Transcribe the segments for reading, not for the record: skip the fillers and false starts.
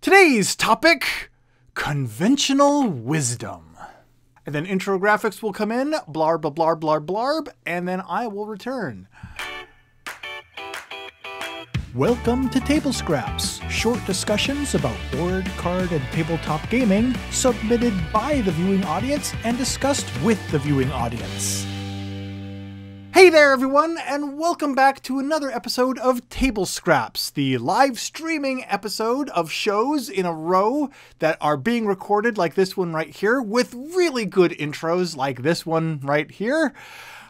Today's topic, conventional wisdom. And then intro graphics will come in, blarb, blarb, blarb, blarb, and then I will return. Welcome to TABLEscraps, short discussions about board, card, and tabletop gaming, submitted by the viewing audience and discussed with the viewing audience. Hey there everyone, and welcome back to another episode of TABLEscraps, the live streaming episode of shows in a row that are being recorded like this one right here, with really good intros like this one right here.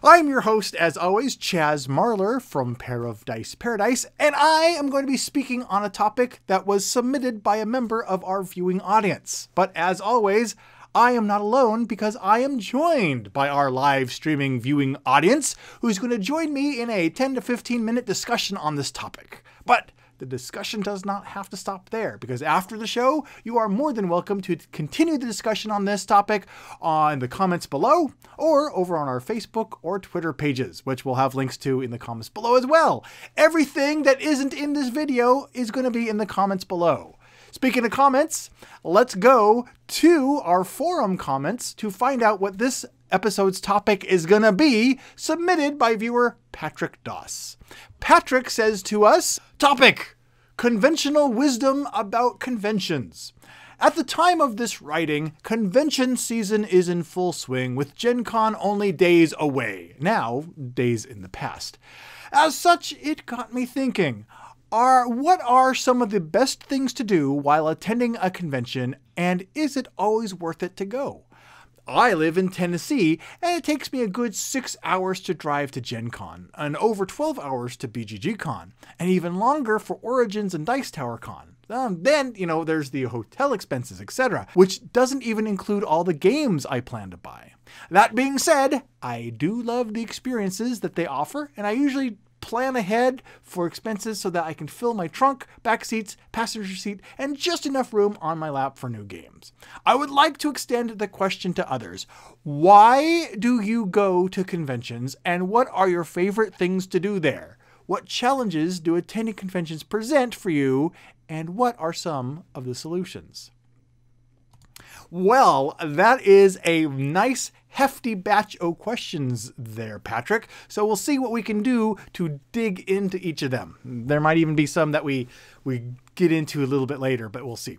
I'm your host, as always, Chaz Marler from Pair of Dice Paradise, and I am going to be speaking on a topic that was submitted by a member of our viewing audience. But as always, I am not alone because I am joined by our live streaming viewing audience, who's going to join me in a 10 to 15 minute discussion on this topic. But the discussion does not have to stop there, because after the show, you are more than welcome to continue the discussion on this topic on the comments below or over on our Facebook or Twitter pages, which we'll have links to in the comments below as well. Everything that isn't in this video is going to be in the comments below. Speaking of comments, let's go to our forum comments to find out what this episode's topic is going to be, submitted by viewer Patrick Doss. Patrick says to us, topic, conventional wisdom about conventions. At the time of this writing, convention season is in full swing, with Gen Con only days away, now days in the past. As such, it got me thinking. What are some of the best things to do while attending a convention, and is it always worth it to go? I live in Tennessee, and it takes me a good 6 hours to drive to Gen Con, and over 12 hours to BGG Con, and even longer for Origins and Dice Tower Con. Then, there's the hotel expenses, etc., which doesn't even include all the games I plan to buy. That being said, I do love the experiences that they offer, and I usually plan ahead for expenses so that I can fill my trunk, back seats, passenger seat, and just enough room on my lap for new games. I would like to extend the question to others. Why do you go to conventions, and what are your favorite things to do there? What challenges do attending conventions present for you, and what are some of the solutions? Well, that is a nice hefty batch of questions there, Patrick. So we'll see what we can do to dig into each of them. There might even be some that we get into a little bit later, but we'll see.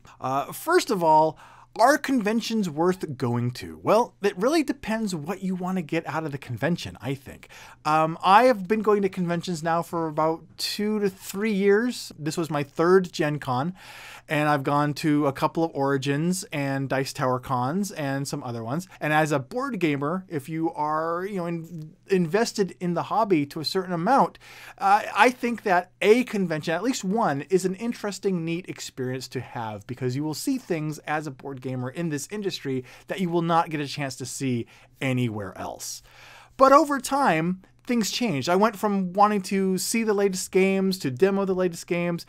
First of all, are conventions worth going to? Well, it really depends what you want to get out of the convention, I think. I have been going to conventions now for about 2 to 3 years. This was my third Gen Con, and I've gone to a couple of Origins and Dice Tower Cons and some other ones. And as a board gamer, if you are invested in the hobby to a certain amount, I think that a convention, at least one, is an interesting, neat experience to have, because you will see things as a board gamer in this industry that you will not get a chance to see anywhere else. But over time, things changed. I went from wanting to see the latest games to demo the latest games.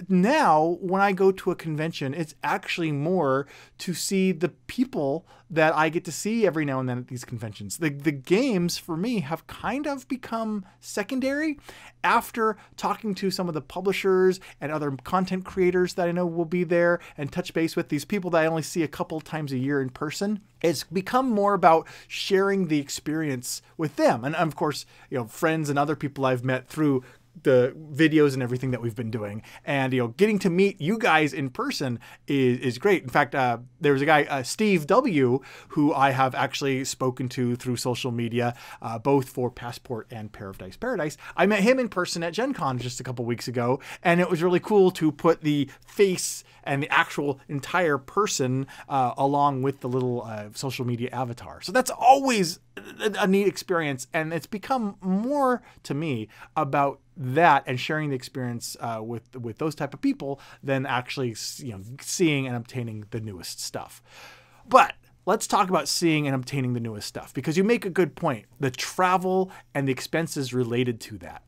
Now, when I go to a convention, it's actually more to see the people that I get to see every now and then at these conventions. The games, for me, have kind of become secondary after talking to some of the publishers and other content creators that I know will be there and touch base with these people that I only see a couple times a year in person. It's become more about sharing the experience with them. And of course, friends and other people I've met through the videos and everything that we've been doing, and getting to meet you guys in person is great. In fact, there was a guy, Steve W., who I have actually spoken to through social media, both for Passport and Pair of Dice Paradise. I met him in person at Gen Con just a couple weeks ago, and it was really cool to put the face and the actual entire person along with the little social media avatar. So that's always a neat experience, and it's become more to me about that and sharing the experience with those type of people than actually seeing and obtaining the newest stuff. But let's talk about seeing and obtaining the newest stuff, because you make a good point. The travel and the expenses related to that.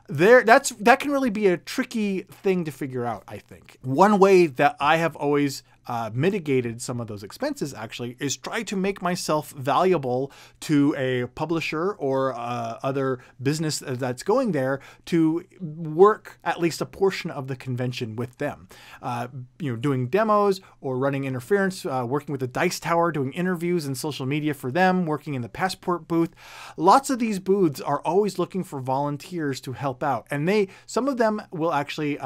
That can really be a tricky thing to figure out, I think. One way that I have always mitigated some of those expenses actually is try to make myself valuable to a publisher or other business that's going there to work at least a portion of the convention with them. Doing demos or running interference, working with the Dice Tower, doing interviews and social media for them, working in the Passport booth. Lots of these booths are always looking for volunteers to help out. And some of them will actually,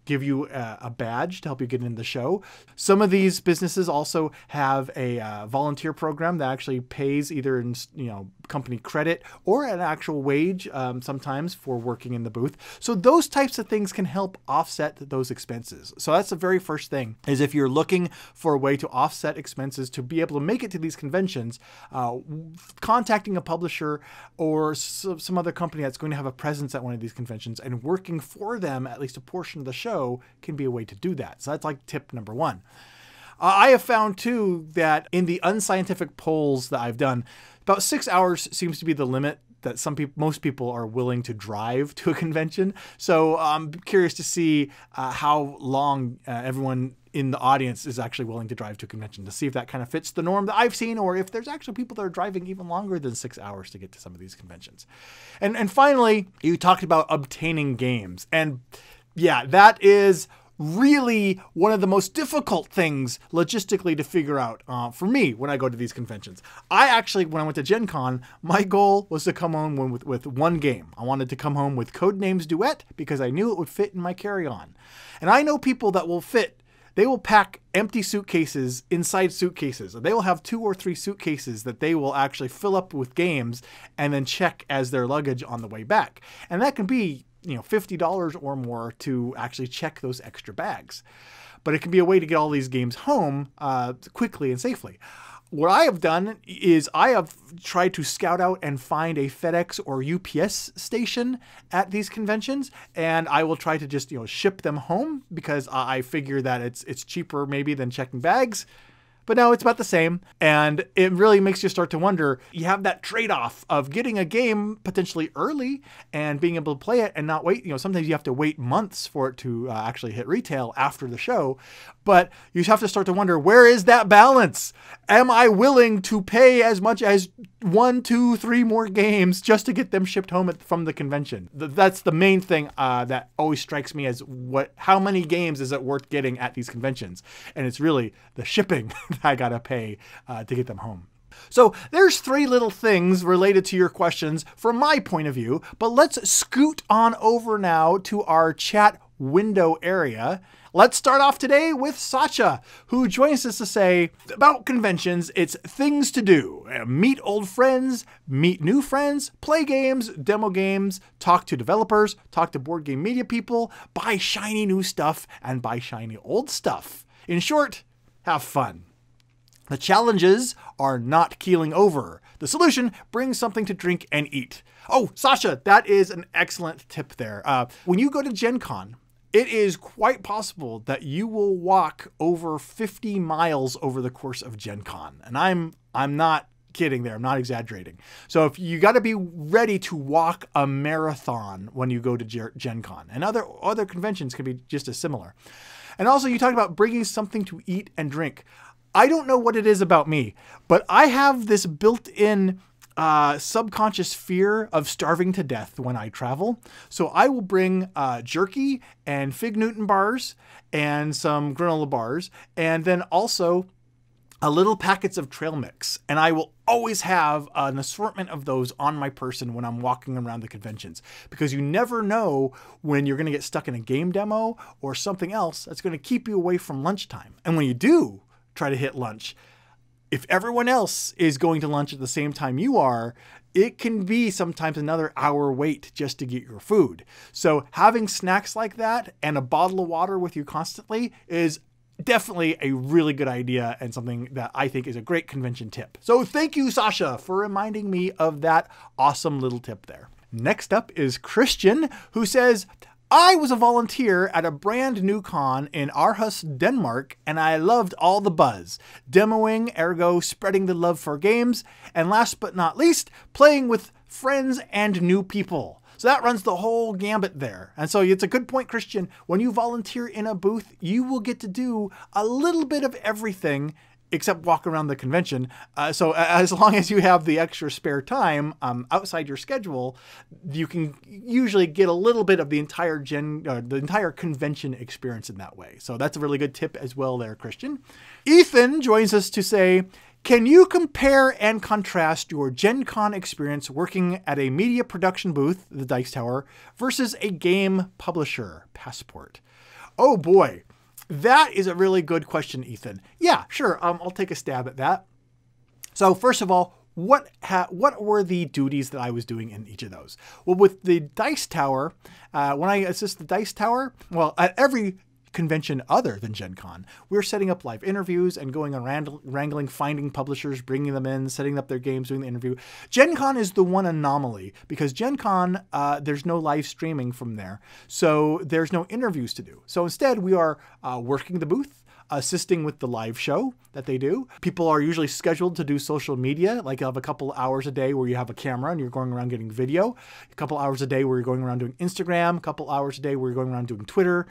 give you a badge to help you get in the show. Some of these businesses also have a volunteer program that actually pays either in, company credit or an actual wage sometimes for working in the booth. So those types of things can help offset those expenses. So that's the very first thing, is if you're looking for a way to offset expenses to be able to make it to these conventions, contacting a publisher or some other company that's going to have a presence at one of these conventions and working for them at least a portion of the show can be a way to do that. So that's like tip number one. I have found too that in the unscientific polls that I've done, about 6 hours seems to be the limit that most people are willing to drive to a convention. So I'm curious to see how long everyone in the audience is actually willing to drive to a convention, to see if that kind of fits the norm that I've seen, or if there's actually people that are driving even longer than 6 hours to get to some of these conventions. And finally, you talked about obtaining games. And yeah, that is really one of the most difficult things logistically to figure out for me when I go to these conventions. I actually, when I went to Gen Con, my goal was to come home with one game. I wanted to come home with Codenames Duet because I knew it would fit in my carry-on. And I know people that they will pack empty suitcases inside suitcases. They will have 2 or 3 suitcases that they will actually fill up with games and then check as their luggage on the way back. And that can be $50 or more to actually check those extra bags. But it can be a way to get all these games home quickly and safely. What I have done is I have tried to scout out and find a FedEx or UPS station at these conventions, and I will try to just ship them home because I figure that it's cheaper maybe than checking bags. But no, it's about the same. And it really makes you start to wonder, you have that trade-off of getting a game potentially early and being able to play it and not wait. Sometimes you have to wait months for it to actually hit retail after the show. But you have to start to wonder, where is that balance? Am I willing to pay as much as 1, 2, 3 more games just to get them shipped home from the convention? That's the main thing that always strikes me as how many games is it worth getting at these conventions? And it's really the shipping I gotta pay to get them home. So there's 3 little things related to your questions from my point of view, but let's scoot on over now to our chat window area. Let's start off today with Sacha, who joins us to say about conventions, it's things to do. Meet old friends, meet new friends, play games, demo games, talk to developers, talk to board game media people, buy shiny new stuff, and buy shiny old stuff. In short, have fun. The challenges are not keeling over. The solution, bring something to drink and eat. Oh, Sasha, that is an excellent tip there. When you go to Gen Con, it is quite possible that you will walk over 50 miles over the course of Gen Con. And I'm not kidding there. I'm not exaggerating. So if you got to be ready to walk a marathon when you go to Gen Con, and other conventions can be just as similar. And also you talked about bringing something to eat and drink. I don't know what it is about me, but I have this built-in subconscious fear of starving to death when I travel. So I will bring jerky and Fig Newton bars and some granola bars, and then also a little packets of trail mix. And I will always have an assortment of those on my person when I'm walking around the conventions, because you never know when you're going to get stuck in a game demo or something else that's going to keep you away from lunchtime. And when you do try to hit lunch, if everyone else is going to lunch at the same time you are, it can be sometimes another hour wait just to get your food. So having snacks like that and a bottle of water with you constantly is definitely a really good idea and something that I think is a great convention tip. So thank you, Sasha, for reminding me of that awesome little tip there. Next up is Christian, who says, I was a volunteer at a brand new con in Aarhus, Denmark, and I loved all the buzz. Demoing, ergo spreading the love for games, and last but not least, playing with friends and new people. So that runs the whole gambit there. And so it's a good point, Christian. When you volunteer in a booth, you will get to do a little bit of everything except walk around the convention. So as long as you have the extra spare time outside your schedule, you can usually get a little bit of the entire convention experience in that way. So that's a really good tip as well there, Christian. Ethan joins us to say, can you compare and contrast your Gen Con experience working at a media production booth, the Dice Tower, versus a game publisher, Passport? Oh boy. That is a really good question, Ethan. Yeah, sure. I'll take a stab at that. So first of all, what were the duties that I was doing in each of those? Well, with the Dice Tower, when I assist the Dice Tower, well, at every convention other than Gen Con, we're setting up live interviews and going on wrangling, finding publishers, bringing them in, setting up their games, doing the interview. Gen Con is the one anomaly because Gen Con, there's no live streaming from there. So there's no interviews to do. So instead we are working the booth, assisting with the live show that they do. People are usually scheduled to do social media, like you have a couple hours a day where you have a camera and you're going around getting video, a couple hours a day where you're going around doing Instagram, a couple hours a day where you're going around doing Twitter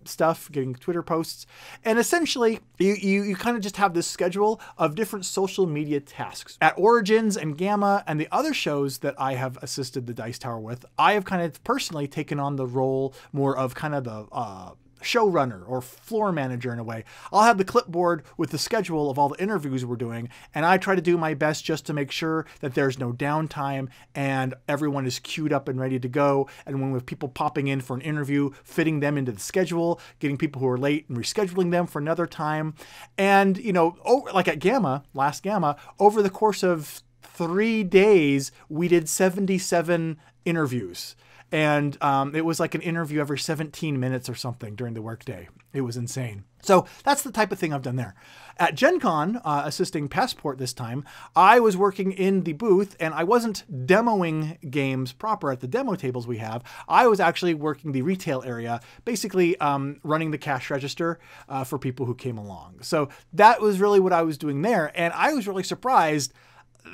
stuff, getting Twitter posts. And essentially, you kind of just have this schedule of different social media tasks. At Origins and Gamma and the other shows that I have assisted the Dice Tower with, I have kind of personally taken on the role more of kind of the showrunner or floor manager in a way. I'll have the clipboard with the schedule of all the interviews we're doing, and I try to do my best just to make sure that there's no downtime and everyone is queued up and ready to go. And when we have people popping in for an interview, fitting them into the schedule, getting people who are late and rescheduling them for another time. And, you know, like at Gamma, last Gamma, over the course of 3 days, we did 77 interviews. And it was like an interview every 17 minutes or something during the workday. It was insane. So that's the type of thing I've done there. At Gen Con, assisting Passport this time, I was working in the booth and I wasn't demoing games proper at the demo tables we have. I was actually working the retail area, basically running the cash register for people who came along. So that was really what I was doing there. And I was really surprised.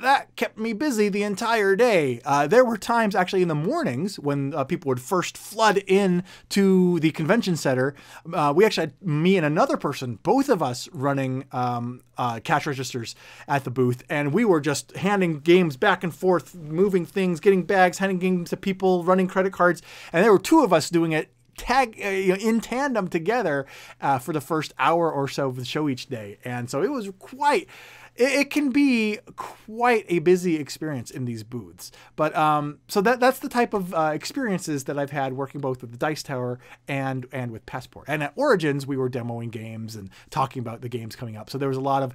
That kept me busy the entire day. There were times actually in the mornings when people would first flood in to the convention center. We actually had me and another person, both of us running cash registers at the booth. And we were just handing games back and forth, moving things, getting bags, handing games to people, running credit cards. And there were two of us doing it in tandem together for the first hour or so of the show each day. And so it was it can be quite a busy experience in these booths. But so that's the type of experiences that I've had working both with the Dice Tower and with Passport. And at Origins, we were demoing games and talking about the games coming up. So there was a lot of,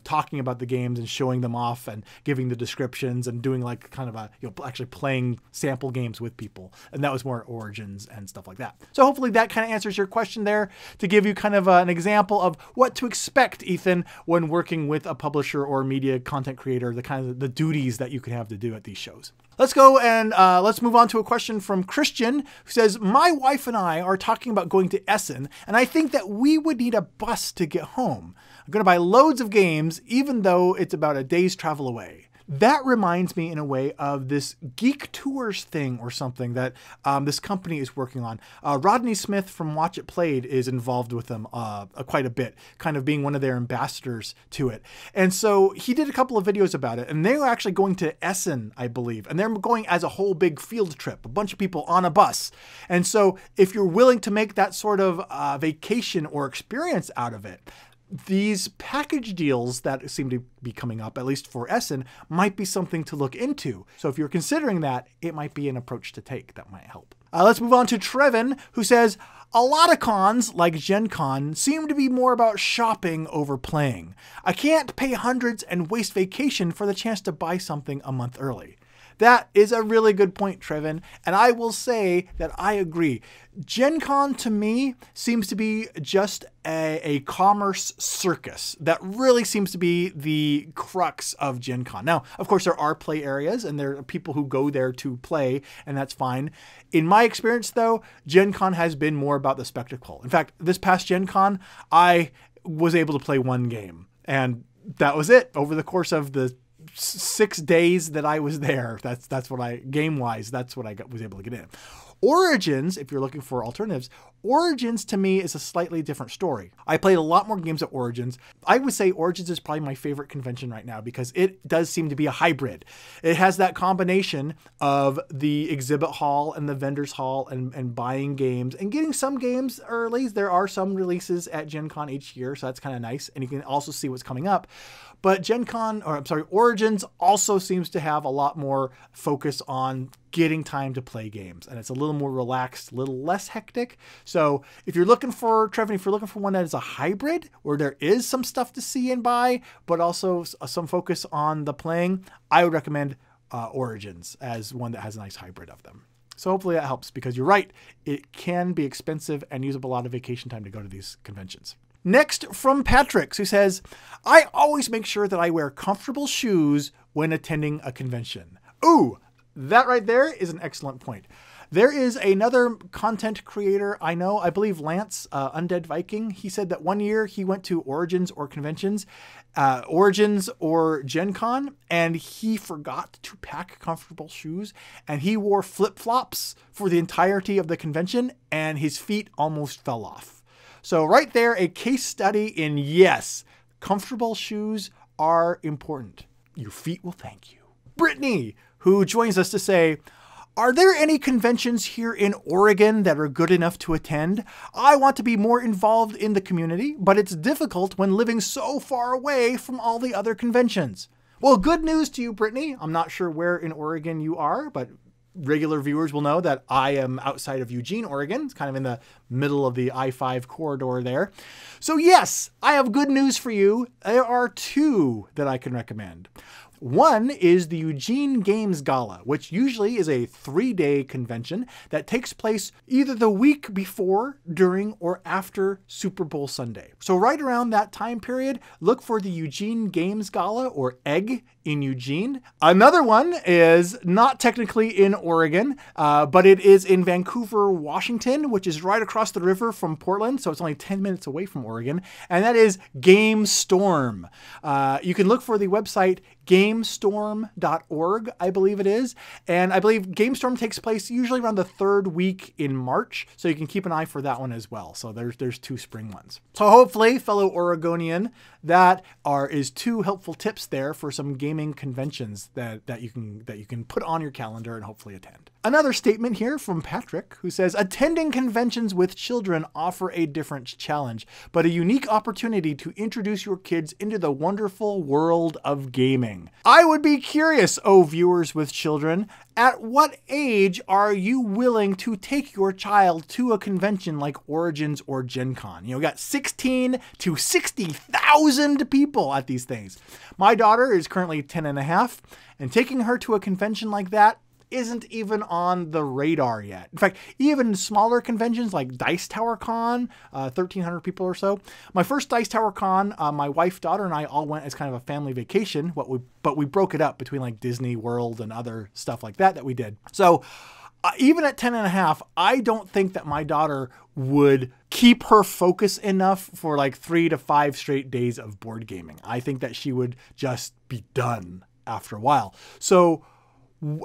talking about the games and showing them off and giving the descriptions and doing like kind of actually playing sample games with people. And that was more at Origins and stuff like that. So hopefully that kind of answers your question there to give you kind of an example of what to expect, Ethan, when working with a publisher or media content creator, the kind of the duties that you could have to do at these shows. Let's go and let's move on to a question from Christian, who says, my wife and I are talking about going to Essen, and I think that we would need a bus to get home. I'm going to buy loads of games, even though it's about a day's travel away. That reminds me in a way of this Geek Tours thing or something that this company is working on. Rodney Smith from Watch It Played is involved with them quite a bit, kind of being one of their ambassadors to it. And so he did a couple of videos about it, and they were actually going to Essen, I believe, and they're going as a whole big field trip, a bunch of people on a bus. And so if you're willing to make that sort of vacation or experience out of it, these package deals that seem to be coming up, at least for Essen, might be something to look into. So if you're considering that, it might be an approach to take that might help. Let's move on to Trevin, who says, a lot of cons, like Gen Con, seem to be more about shopping over playing. I can't pay hundreds and waste vacation for the chance to buy something a month early. That is a really good point, Trevin, and I will say that I agree. Gen Con to me seems to be just a commerce circus. That really seems to be the crux of Gen Con. Now, of course, there are play areas and there are people who go there to play, and that's fine. In my experience, though, Gen Con has been more about the spectacle. In fact, this past Gen Con, I was able to play one game, and that was it over the course of the 6 days that I was there. That's what I, game-wise, that's what I was able to get in. Origins, if you're looking for alternatives, Origins to me is a slightly different story. I played a lot more games at Origins. I would say Origins is probably my favorite convention right now because it does seem to be a hybrid. It has that combination of the exhibit hall and the vendors hall and buying games and getting some games early. There are some releases at Gen Con each year, so that's kind of nice. And you can also see what's coming up. But Origins also seems to have a lot more focus on getting time to play games. And it's a little more relaxed, a little less hectic. So if you're looking for, Trevin, if you're looking for one that is a hybrid, where there is some stuff to see and buy, but also some focus on the playing, I would recommend Origins as one that has a nice hybrid of them. So hopefully that helps, because you're right, it can be expensive and use up a lot of vacation time to go to these conventions. Next from Patrick, who says, I always make sure that I wear comfortable shoes when attending a convention. Ooh, that right there is an excellent point. There is another content creator I know, I believe Lance, Undead Viking. He said that one year he went to Origins or conventions, Origins or Gen Con, and he forgot to pack comfortable shoes, and he wore flip-flops for the entirety of the convention, and his feet almost fell off. So right there, a case study in yes, comfortable shoes are important. Your feet will thank you. Brittany, who joins us to say, are there any conventions here in Oregon that are good enough to attend? I want to be more involved in the community, but it's difficult when living so far away from all the other conventions. Well, good news to you, Brittany. I'm not sure where in Oregon you are, but regular viewers will know that I am outside of Eugene, Oregon. It's kind of in the middle of the I-5 corridor there. So yes, I have good news for you. There are two that I can recommend. One is the Eugene Games Gala, which usually is a 3-day convention that takes place either the week before, during, or after Super Bowl Sunday. So right around that time period, look for the Eugene Games Gala, or EGG, in Eugene. Another one is not technically in Oregon, but it is in Vancouver, Washington, which is right across the river from Portland. So it's only 10 minutes away from Oregon. And that is Game Storm. You can look for the website gamestorm.org, I believe it is. And I believe Game Storm takes place usually around the 3rd week in March. So you can keep an eye for that one as well. So there's 2 spring ones. So hopefully, fellow Oregonian, that is 2 helpful tips there for some gaming conventions that you can put on your calendar and hopefully attend. Another statement here from Patrick, who says, attending conventions with children offer a different challenge, but a unique opportunity to introduce your kids into the wonderful world of gaming. I would be curious, oh viewers with children, at what age are you willing to take your child to a convention like Origins or Gen Con? You know, we got 16 to 60,000 people at these things. My daughter is currently 10 and a half, and taking her to a convention like that isn't even on the radar yet. In fact, even smaller conventions like Dice Tower Con, 1,300 people or so. My first Dice Tower Con, my wife, daughter, and I all went as kind of a family vacation, but we broke it up between like Disney World and other stuff like that we did. So even at 10 and a half, I don't think that my daughter would keep her focus enough for like 3 to 5 straight days of board gaming. I think that she would just be done after a while. So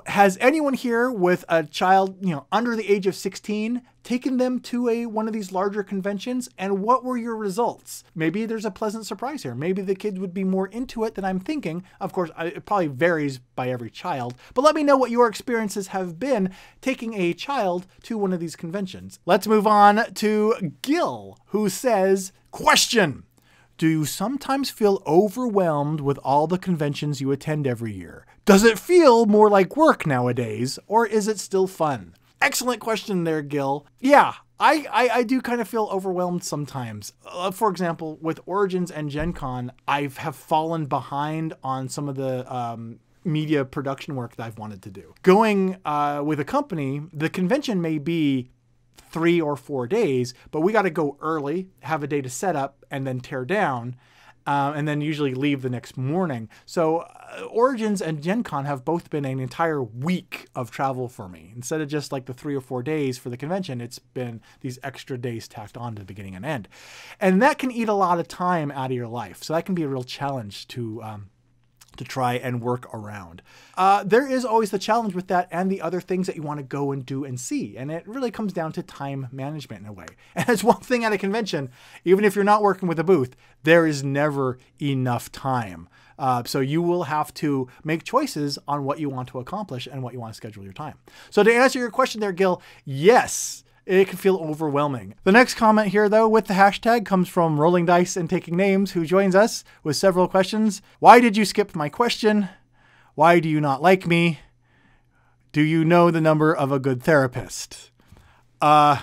has anyone here with a child, under the age of 16 taken them to one of these larger conventions? And what were your results? Maybe there's a pleasant surprise here. Maybe the kids would be more into it than I'm thinking. Of course, it probably varies by every child, but let me know what your experiences have been taking a child to one of these conventions. Let's move on to Gil, who says, question. Do you sometimes feel overwhelmed with all the conventions you attend every year? Does it feel more like work nowadays, or is it still fun? Excellent question there, Gil. Yeah, I do kind of feel overwhelmed sometimes. For example, with Origins and Gen Con, I have fallen behind on some of the media production work that I've wanted to do. Going with a company, the convention may be 3 or 4 days, but we got to go early, have a day to set up, and then tear down, and then usually leave the next morning. So Origins and Gen Con have both been an entire week of travel for me. Instead of just like the 3 or 4 days for the convention, it's been these extra days tacked on to the beginning and end. And that can eat a lot of time out of your life. So that can be a real challenge to to try and work around. There is always the challenge with that and the other things that you want to go and do and see. And it really comes down to time management in a way. And it's one thing at a convention, even if you're not working with a booth, there is never enough time. So you will have to make choices on what you want to accomplish and what you want to schedule your time. So to answer your question there, Gil, yes, it can feel overwhelming. The next comment here, though, with the hashtag comes from Rolling Dice and Taking Names, who joins us with several questions. Why did you skip my question? Why do you not like me? Do you know the number of a good therapist? It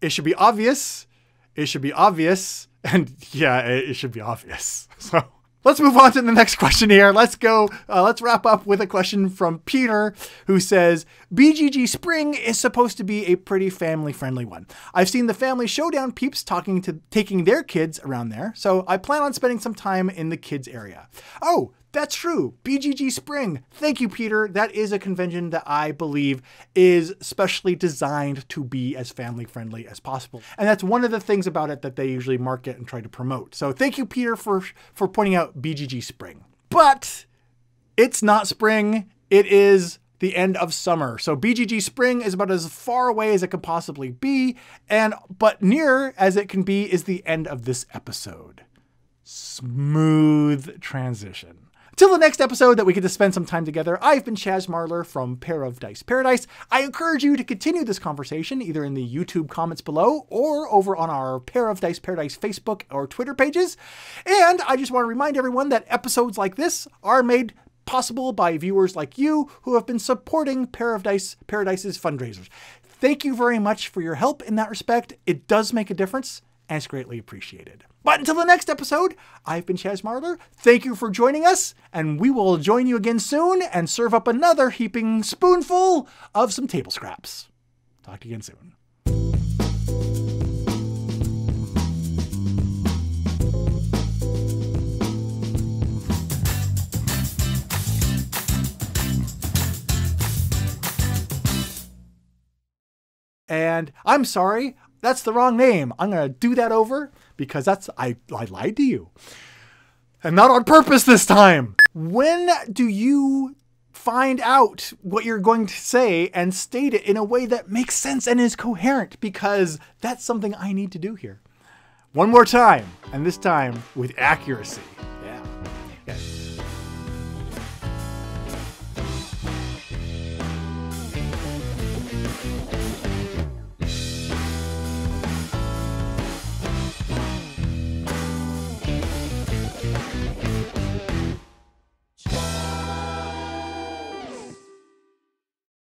should be obvious. It should be obvious. And yeah, it should be obvious. So let's move on to the next question here. Let's go. Let's wrap up with a question from Peter, who says, BGG Spring is supposed to be a pretty family-friendly one. I've seen the Family Showdown peeps taking their kids around there, so I plan on spending some time in the kids area. Oh, that's true. BGG Spring. Thank you, Peter. That is a convention that I believe is specially designed to be as family-friendly as possible. And that's one of the things about it that they usually market and try to promote. So thank you, Peter, for pointing out BGG Spring. But it's not spring. It is the end of summer. So BGG Spring is about as far away as it could possibly be. But near as it can be is the end of this episode. Smooth transition. Till the next episode that we get to spend some time together, I've been Chaz Marler from Pair of Dice Paradise. I encourage you to continue this conversation either in the YouTube comments below or over on our Pair of Dice Paradise Facebook or Twitter pages. And I just want to remind everyone that episodes like this are made possible by viewers like you who have been supporting Pair of Dice Paradise's fundraisers. Thank you very much for your help in that respect. It does make a difference and it's greatly appreciated. But until the next episode, I've been Chaz Marler. Thank you for joining us, and we will join you again soon and serve up another heaping spoonful of some table scraps. Talk to you again soon. And I'm sorry, that's the wrong name. I'm going to do that over because I lied to you. And not on purpose this time. When do you find out what you're going to say and state it in a way that makes sense and is coherent? Because that's something I need to do here. One more time, and this time with accuracy.